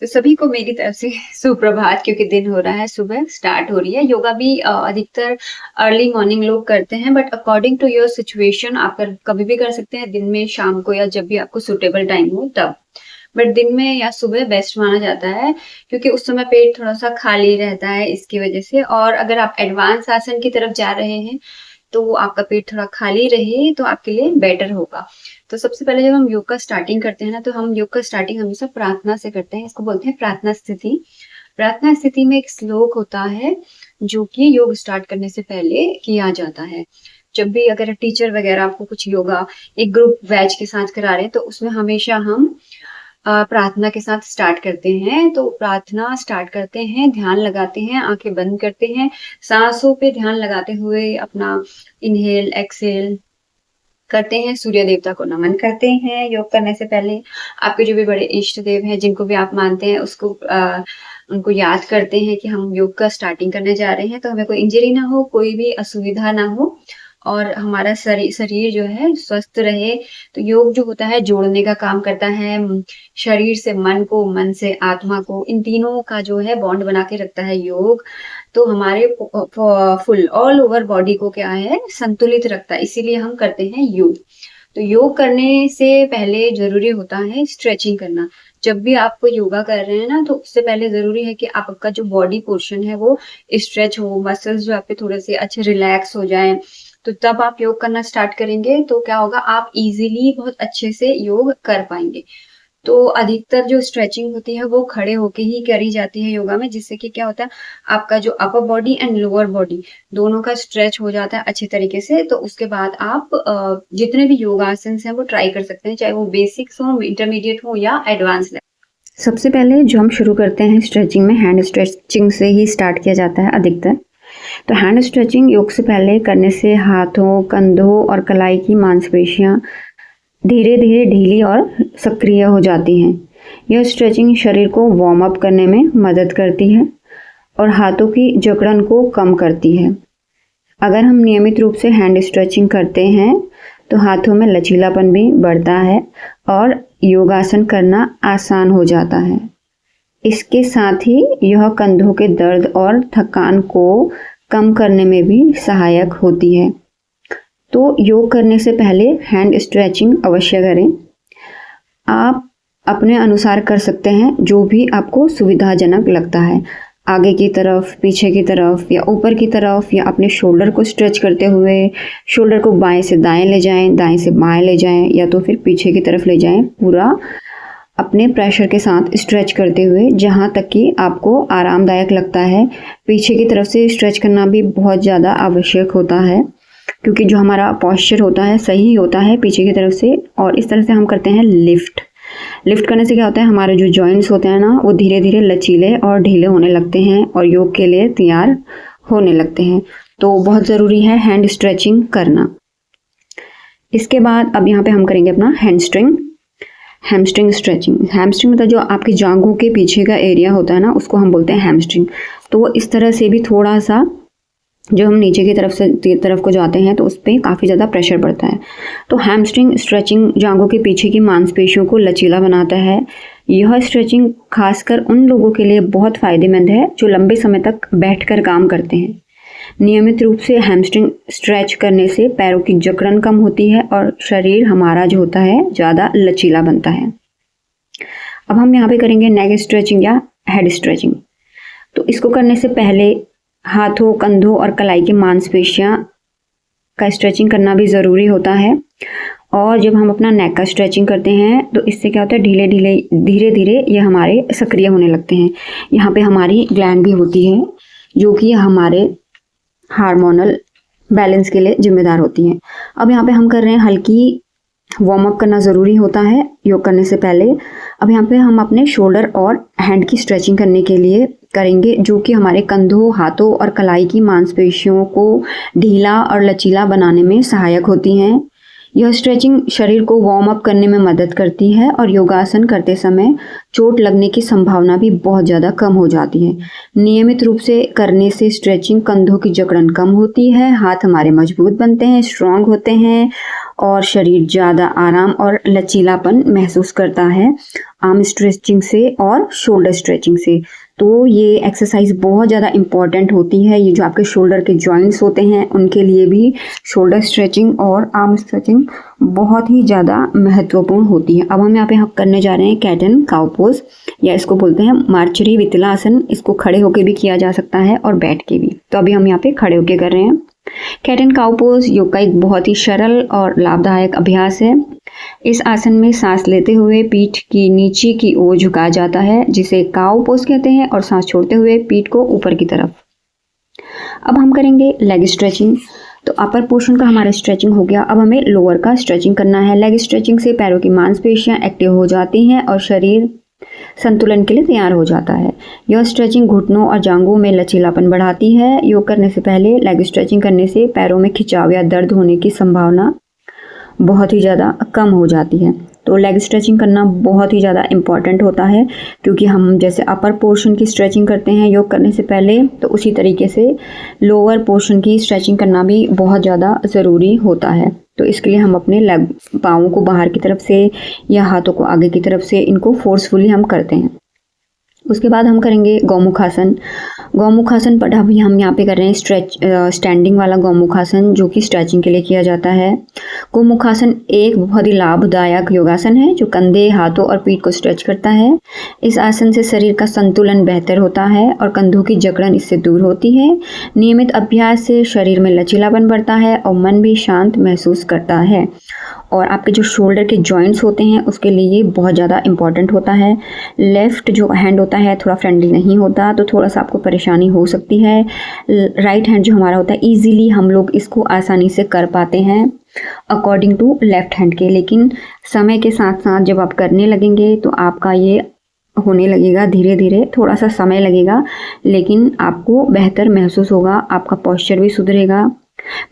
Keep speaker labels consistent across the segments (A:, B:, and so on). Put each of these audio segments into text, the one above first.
A: तो सभी को मेरी तरफ से सुप्रभात, क्योंकि दिन हो रहा है, सुबह स्टार्ट हो रही है। योगा भी अधिकतर अर्ली मॉर्निंग लोग करते हैं, but according to your situation आप कभी भी कर सकते हैं, दिन में, शाम को, या जब भी आपको सुटेबल टाइम हो तब। बट दिन में या सुबह बेस्ट माना जाता है, क्योंकि उस समय पेट थोड़ा सा खाली रहता है इसकी वजह से। और अगर आप एडवांस आसन की तरफ जा रहे हैं तो आपका पेट थोड़ा खाली रहे तो आपके लिए बेटर होगा। तो सबसे पहले जब हम योग का स्टार्टिंग करते हैं ना, तो हम योग का स्टार्टिंग हमेशा प्रार्थना से करते हैं। इसको बोलते हैं प्रार्थना स्थिति। प्रार्थना स्थिति में एक श्लोक होता है जो कि योग स्टार्ट करने से पहले किया जाता है। जब भी अगर टीचर वगैरह आपको कुछ योगा एक ग्रुप बैच के साथ करा रहे हैं तो उसमें हमेशा हम प्रार्थना के साथ स्टार्ट करते हैं। तो प्रार्थना स्टार्ट करते हैं, ध्यान लगाते हैं, आंखें बंद करते हैं, सांसों पे ध्यान लगाते हुए अपना इनहेल एक्सहेल करते हैं, सूर्य देवता को नमन करते हैं। योग करने से पहले आपके जो भी बड़े इष्ट देव हैं, जिनको भी आप मानते हैं, उसको उनको याद करते हैं कि हम योग का स्टार्टिंग करने जा रहे हैं, तो हमें कोई इंजरी ना हो, कोई भी असुविधा ना हो, और हमारा शरीर जो है स्वस्थ रहे। तो योग जो होता है जोड़ने का काम करता है, शरीर से मन को, मन से आत्मा को, इन तीनों का जो है बॉन्ड बना के रखता है योग। तो हमारे फुल ऑल ओवर बॉडी को क्या है, संतुलित रखता है, इसीलिए हम करते हैं योग। तो योग करने से पहले जरूरी होता है स्ट्रेचिंग करना। जब भी आप कोई योगा कर रहे हैं ना, तो उससे पहले जरूरी है कि आपका जो बॉडी पोर्शन है वो स्ट्रेच हो, मसल्स जो आपके थोड़े से अच्छे रिलैक्स हो जाएं। तो तब आप योग करना स्टार्ट करेंगे तो क्या होगा, आप इजीली बहुत अच्छे से योग कर पाएंगे। तो अधिकतर जो स्ट्रेचिंग होती है वो खड़े होके ही करी जाती है योगा में, जिससे कि क्या होता है, आपका जो upper body and lower body दोनों का स्ट्रेच हो जाता है अच्छे तरीके से। तो उसके बाद आप जितने भी योगासन हैं वो ट्राई कर सकते हैं, चाहे वो बेसिक्स हो, इंटरमीडिएट हो या एडवांस लेवल। सबसे पहले जो हम शुरू करते हैं स्ट्रेचिंग में, हैंड स्ट्रेचिंग से ही स्टार्ट किया जाता है अधिकतर। तो हैंड स्ट्रेचिंग योग से पहले करने से हाथों, कंधों और कलाई की मांसपेशियां धीरे धीरे ढीली और सक्रिय हो जाती हैं। यह स्ट्रेचिंग शरीर को वार्म अप करने में मदद करती है और हाथों की जकड़न को कम करती है। अगर हम नियमित रूप से हैंड स्ट्रेचिंग करते हैं तो हाथों में लचीलापन भी बढ़ता है और योगासन करना आसान हो जाता है। इसके साथ ही यह कंधों के दर्द और थकान को कम करने में भी सहायक होती है। तो योग करने से पहले हैंड स्ट्रेचिंग अवश्य करें। आप अपने अनुसार कर सकते हैं, जो भी आपको सुविधाजनक लगता है। आगे की तरफ, पीछे की तरफ, या ऊपर की तरफ, या अपने शोल्डर को स्ट्रेच करते हुए शोल्डर को बाएं से दाएं ले जाएं, दाएं से बाएं ले जाएं, या तो फिर पीछे की तरफ ले जाएं। पूरा अपने प्रेशर के साथ स्ट्रेच करते हुए जहाँ तक कि आपको आरामदायक लगता है। पीछे की तरफ से स्ट्रेच करना भी बहुत ज़्यादा आवश्यक होता है, क्योंकि जो हमारा पॉस्चर होता है सही होता है पीछे की तरफ से। और इस तरह से हम करते हैं लिफ्ट। लिफ्ट करने से क्या होता है, हमारे जो जॉइंट्स होते हैं ना, वो धीरे धीरे लचीले और ढीले होने लगते हैं और योग के लिए तैयार होने लगते हैं। तो बहुत ज़रूरी है हैंड स्ट्रेचिंग करना। इसके बाद अब यहाँ पे हम करेंगे अपना हैमस्ट्रिंग स्ट्रेचिंग। हैमस्ट्रिंग मतलब जो आपकी जांघों के पीछे का एरिया होता है ना, उसको हम बोलते हैं हैमस्ट्रिंग। तो इस तरह से भी थोड़ा सा जो हम नीचे की तरफ को जाते हैं तो उस पर काफ़ी ज़्यादा प्रेशर पड़ता है। तो हैमस्ट्रिंग स्ट्रेचिंग जांघों के पीछे की मांसपेशियों को लचीला बनाता है। यह स्ट्रेचिंग खासकर उन लोगों के लिए बहुत फ़ायदेमंद है जो लंबे समय तक बैठकर काम करते हैं। नियमित रूप से हैमस्ट्रिंग स्ट्रेच करने से पैरों की जकड़न कम होती है और शरीर हमारा जो होता है ज़्यादा लचीला बनता है। अब हम यहाँ पे करेंगे नेक स्ट्रेचिंग या हेड स्ट्रेचिंग। तो इसको करने से पहले हाथों, कंधों और कलाई की मांसपेशियां का स्ट्रेचिंग करना भी ज़रूरी होता है। और जब हम अपना नेक का स्ट्रेचिंग करते हैं तो इससे क्या होता है, धीरे धीरे ये हमारे सक्रिय होने लगते हैं। यहाँ पे हमारी ग्लैंड भी होती है जो कि हमारे हार्मोनल बैलेंस के लिए जिम्मेदार होती हैं। अब यहाँ पे हम कर रहे हैं हल्की वार्म अप करना ज़रूरी होता है योग करने से पहले। अब यहाँ पे हम अपने शोल्डर और हैंड की स्ट्रेचिंग करने के लिए करेंगे, जो कि हमारे कंधों, हाथों और कलाई की मांसपेशियों को ढीला और लचीला बनाने में सहायक होती हैं। यह स्ट्रेचिंग शरीर को वार्म अप करने में मदद करती है और योगासन करते समय चोट लगने की संभावना भी बहुत ज़्यादा कम हो जाती है। नियमित रूप से करने से स्ट्रेचिंग कंधों की जकड़न कम होती है, हाथ हमारे मजबूत बनते हैं, स्ट्रांग होते हैं और शरीर ज़्यादा आराम और लचीलापन महसूस करता है। आर्म स्ट्रेचिंग से और शोल्डर स्ट्रेचिंग से। तो ये एक्सरसाइज बहुत ज़्यादा इम्पॉर्टेंट होती है। ये जो आपके शोल्डर के जॉइंट्स होते हैं उनके लिए भी शोल्डर स्ट्रेचिंग और आर्म स्ट्रेचिंग बहुत ही ज़्यादा महत्वपूर्ण होती है। अब हम यहाँ पे करने जा रहे हैं कैट एंड काउ पोज, या इसको बोलते हैं मार्चरी वितलासन। इसको खड़े होके भी किया जा सकता है और बैठ के भी। तो अभी हम यहाँ पे खड़े होके कर रहे हैं। कैट एंड काउ पोज योग का एक बहुत ही सरल और लाभदायक अभ्यास है। इस आसन में सांस लेते हुए पीठ की नीचे की ओर झुकाया जाता है, जिसे काउ पोज कहते हैं, और सांस छोड़ते हुए पीठ को ऊपर की तरफ। अब हम करेंगे लेग स्ट्रेचिंग। तो अपर पोर्शन का हमारा स्ट्रेचिंग हो गया। अब हमें लोअर का स्ट्रेचिंग करना है। लेग स्ट्रेचिंग से पैरों की मांसपेशियां एक्टिव हो जाती हैं और शरीर संतुलन के लिए तैयार हो जाता है। यह स्ट्रेचिंग घुटनों और जांघों में लचीलापन बढ़ाती है। योग करने से पहले लेग स्ट्रेचिंग करने से पैरों में खिंचाव या दर्द होने की संभावना बहुत ही ज़्यादा कम हो जाती है। तो लेग स्ट्रेचिंग करना बहुत ही ज़्यादा इम्पॉर्टेंट होता है, क्योंकि हम जैसे अपर पोर्शन की स्ट्रेचिंग करते हैं योग करने से पहले, तो उसी तरीके से लोअर पोर्शन की स्ट्रेचिंग करना भी बहुत ज़्यादा ज़रूरी होता है। तो इसके लिए हम अपने लेग पाँवों को बाहर की तरफ से या हाथों को आगे की तरफ से इनको फोर्सफुली हम करते हैं। उसके बाद हम करेंगे गौमुखासन। गौमुखासन पर अभी हम यहाँ पे कर रहे हैं स्टैंडिंग वाला गौमुखासन, जो कि स्ट्रेचिंग के लिए किया जाता है। गौमुखासन एक बहुत ही लाभदायक योगासन है जो कंधे, हाथों और पीठ को स्ट्रेच करता है। इस आसन से शरीर का संतुलन बेहतर होता है और कंधों की जकड़न इससे दूर होती है। नियमित अभ्यास से शरीर में लचीलापन बढ़ता है और मन भी शांत महसूस करता है। और आपके जो शोल्डर के जॉइंट्स होते हैं उसके लिए ये बहुत ज़्यादा इंपॉर्टेंट होता है। लेफ़्ट जो हैंड होता है थोड़ा फ्रेंडली नहीं होता, तो थोड़ा सा आपको परेशानी हो सकती है। राइट हैंड जो हमारा होता है ईजीली हम लोग इसको आसानी से कर पाते हैं अकॉर्डिंग टू लेफ़्ट हैंड के। लेकिन समय के साथ साथ जब आप करने लगेंगे तो आपका ये होने लगेगा, धीरे धीरे थोड़ा सा समय लगेगा, लेकिन आपको बेहतर महसूस होगा, आपका पोस्चर भी सुधरेगा।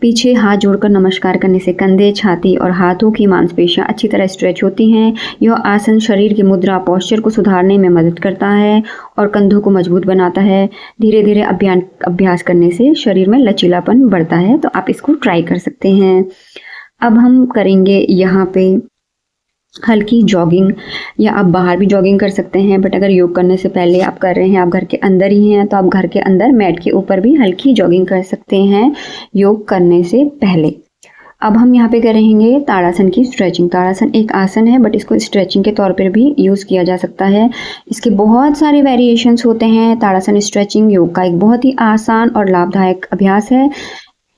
A: पीछे हाथ जोड़कर नमस्कार करने से कंधे, छाती और हाथों की मांसपेशियां अच्छी तरह स्ट्रेच होती हैं। यह आसन शरीर की मुद्रा, पोस्चर को सुधारने में मदद करता है और कंधों को मजबूत बनाता है। धीरे धीरे अभ्यास करने से शरीर में लचीलापन बढ़ता है, तो आप इसको ट्राई कर सकते हैं। अब हम करेंगे यहाँ पे हल्की जॉगिंग, या आप बाहर भी जॉगिंग कर सकते हैं, बट अगर योग करने से पहले आप कर रहे हैं, आप घर के अंदर ही हैं, तो आप घर के अंदर मैट के ऊपर भी हल्की जॉगिंग कर सकते हैं योग करने से पहले। अब हम यहाँ पे करेंगे ताड़ासन की स्ट्रेचिंग। ताड़ासन एक आसन है, बट इसको स्ट्रेचिंग के तौर पर भी यूज़ किया जा सकता है। इसके बहुत सारे वेरिएशंस होते हैं। ताड़ासन स्ट्रेचिंग योग का एक बहुत ही आसान और लाभदायक अभ्यास है।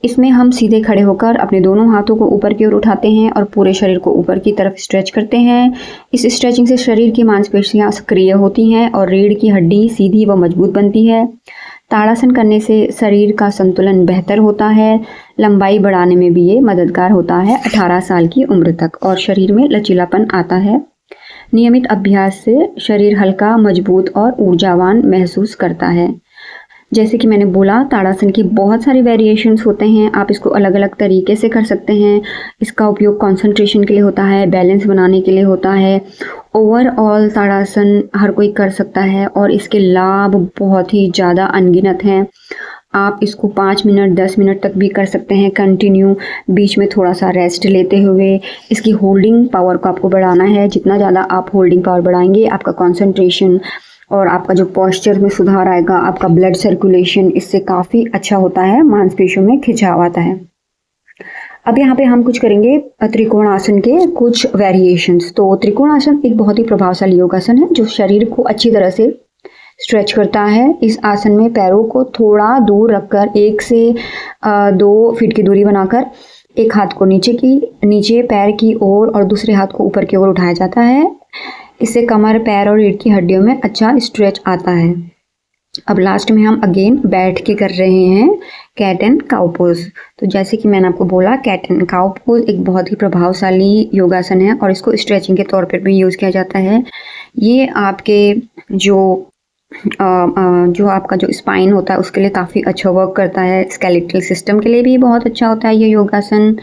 A: इसमें हम सीधे खड़े होकर अपने दोनों हाथों को ऊपर की ओर उठाते हैं और पूरे शरीर को ऊपर की तरफ स्ट्रेच करते हैं। इस स्ट्रेचिंग से शरीर की मांसपेशियां सक्रिय होती हैं और रीढ़ की हड्डी सीधी व मजबूत बनती है। ताड़ासन करने से शरीर का संतुलन बेहतर होता है। लंबाई बढ़ाने में भी ये मददगार होता है 18 साल की उम्र तक, और शरीर में लचीलापन आता है। नियमित अभ्यास से शरीर हल्का, मजबूत और ऊर्जावान महसूस करता है। जैसे कि मैंने बोला, ताड़ासन की बहुत सारे वेरिएशंस होते हैं। आप इसको अलग अलग तरीके से कर सकते हैं। इसका उपयोग कंसंट्रेशन के लिए होता है, बैलेंस बनाने के लिए होता है। ओवरऑल ताड़ासन हर कोई कर सकता है और इसके लाभ बहुत ही ज़्यादा अनगिनत हैं। आप इसको 5 मिनट 10 मिनट तक भी कर सकते हैं कंटिन्यू, बीच में थोड़ा सा रेस्ट लेते हुए। इसकी होल्डिंग पावर को आपको बढ़ाना है। जितना ज़्यादा आप होल्डिंग पावर बढ़ाएंगे, आपका कंसंट्रेशन और आपका जो पोस्चर में सुधार आएगा, आपका ब्लड सर्कुलेशन इससे काफ़ी अच्छा होता है, मांसपेशियों में खिंचाव आता है। अब यहाँ पे हम कुछ करेंगे त्रिकोणासन के कुछ वेरिएशंस। तो त्रिकोणासन एक बहुत ही प्रभावशाली योगासन है जो शरीर को अच्छी तरह से स्ट्रेच करता है। इस आसन में पैरों को थोड़ा दूर रखकर 1 से 2 फीट की दूरी बनाकर एक हाथ को नीचे पैर की ओर और दूसरे हाथ को ऊपर की ओर उठाया जाता है। इससे कमर, पैर और रीढ़ की हड्डियों में अच्छा स्ट्रेच आता है। अब लास्ट में हम अगेन बैठ के कर रहे हैं कैट एंड काउ पोज। तो जैसे कि मैंने आपको बोला, कैट एंड काउ पोज एक बहुत ही प्रभावशाली योगासन है और इसको स्ट्रेचिंग के तौर पर भी यूज़ किया जाता है। ये आपके जो आपका जो स्पाइन होता है उसके लिए काफ़ी अच्छा वर्क करता है। स्केलेटल सिस्टम के लिए भी बहुत अच्छा होता है ये योगासन।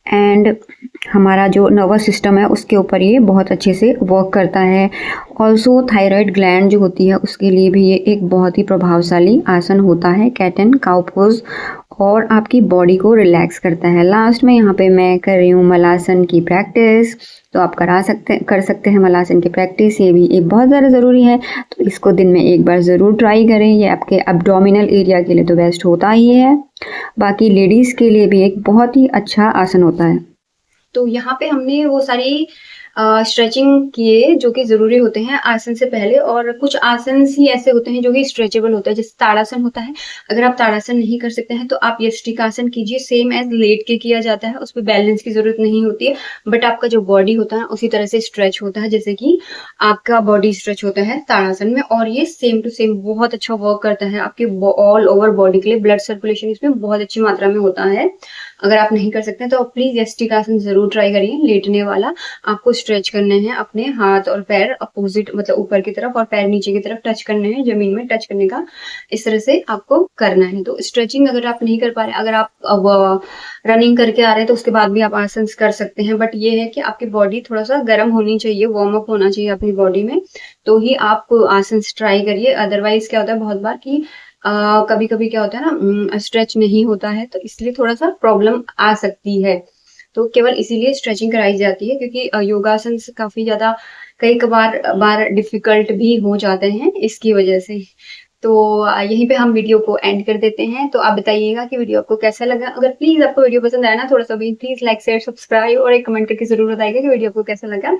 A: एंड हमारा जो नर्वस सिस्टम है उसके ऊपर ये बहुत अच्छे से वर्क करता है। ऑल्सो थायराइड ग्लैंड जो होती है उसके लिए भी ये एक बहुत ही प्रभावशाली आसन होता है, कैट एंड काउ पोज, और आपकी बॉडी को रिलैक्स करता है। लास्ट में यहाँ पे मैं कर रही हूँ मलासन की प्रैक्टिस, तो आप कर सकते हैं मलासन की प्रैक्टिस। ये भी एक बहुत ज़्यादा ज़रूरी है, तो इसको दिन में एक बार ज़रूर ट्राई करें। ये आपके एब्डोमिनल एरिया के लिए तो बेस्ट होता ही है, बाकी लेडीज़ के लिए भी एक बहुत ही अच्छा आसन होता है। तो यहाँ पे हमने वो सारी स्ट्रेचिंग किए जो कि ज़रूरी होते हैं आसन से पहले, और कुछ आसन ही ऐसे होते हैं जो कि स्ट्रेचेबल होता है, जैसे ताड़ासन होता है। अगर आप ताड़ासन नहीं कर सकते हैं तो आप यष्टिकासन कीजिए, सेम एज लेट के किया जाता है, उसमें बैलेंस की ज़रूरत नहीं होती है, बट आपका जो बॉडी होता है उसी तरह से स्ट्रेच होता है जैसे कि आपका बॉडी स्ट्रेच होता है ताड़ासन में, और ये सेम टू सेम बहुत अच्छा वर्क करता है आपके ऑल ओवर बॉडी के लिए। ब्लड सर्कुलेशन इसमें बहुत अच्छी मात्रा में होता है। अगर आप नहीं कर सकते हैं तो प्लीज यष्टिकासन जरूर ट्राई करिए, लेटने वाला। आपको स्ट्रेच करने हैं अपने हाथ और पैर अपोजिट, मतलब ऊपर की तरफ, और पैर नीचे की तरफ टच करने हैं, जमीन में टच करने का इस तरह से आपको करना है। तो स्ट्रेचिंग अगर आप नहीं कर पा रहे, अगर आप रनिंग करके आ रहे हैं तो उसके बाद भी आप आसन कर सकते हैं, बट ये है कि आपकी बॉडी थोड़ा सा गर्म होनी चाहिए, वार्म अप होना चाहिए अपनी बॉडी में, तो ही आप आसन ट्राई करिए। अदरवाइज क्या होता है बहुत बार कि कभी कभी क्या होता है ना, स्ट्रेच नहीं होता है, तो इसलिए थोड़ा सा प्रॉब्लम आ सकती है। तो केवल इसीलिए स्ट्रेचिंग कराई जाती है, क्योंकि योगासन काफी ज्यादा कई बार डिफिकल्ट भी हो जाते हैं इसकी वजह से। तो यहीं पे हम वीडियो को एंड कर देते हैं। तो आप बताइएगा कि वीडियो आपको कैसा लगा। अगर प्लीज आपको वीडियो पसंद आया ना, थोड़ा सा भी प्लीज लाइक शेयर सब्सक्राइब और एक कमेंट करके जरूर बताइएगा कि वीडियो आपको कैसा लगा।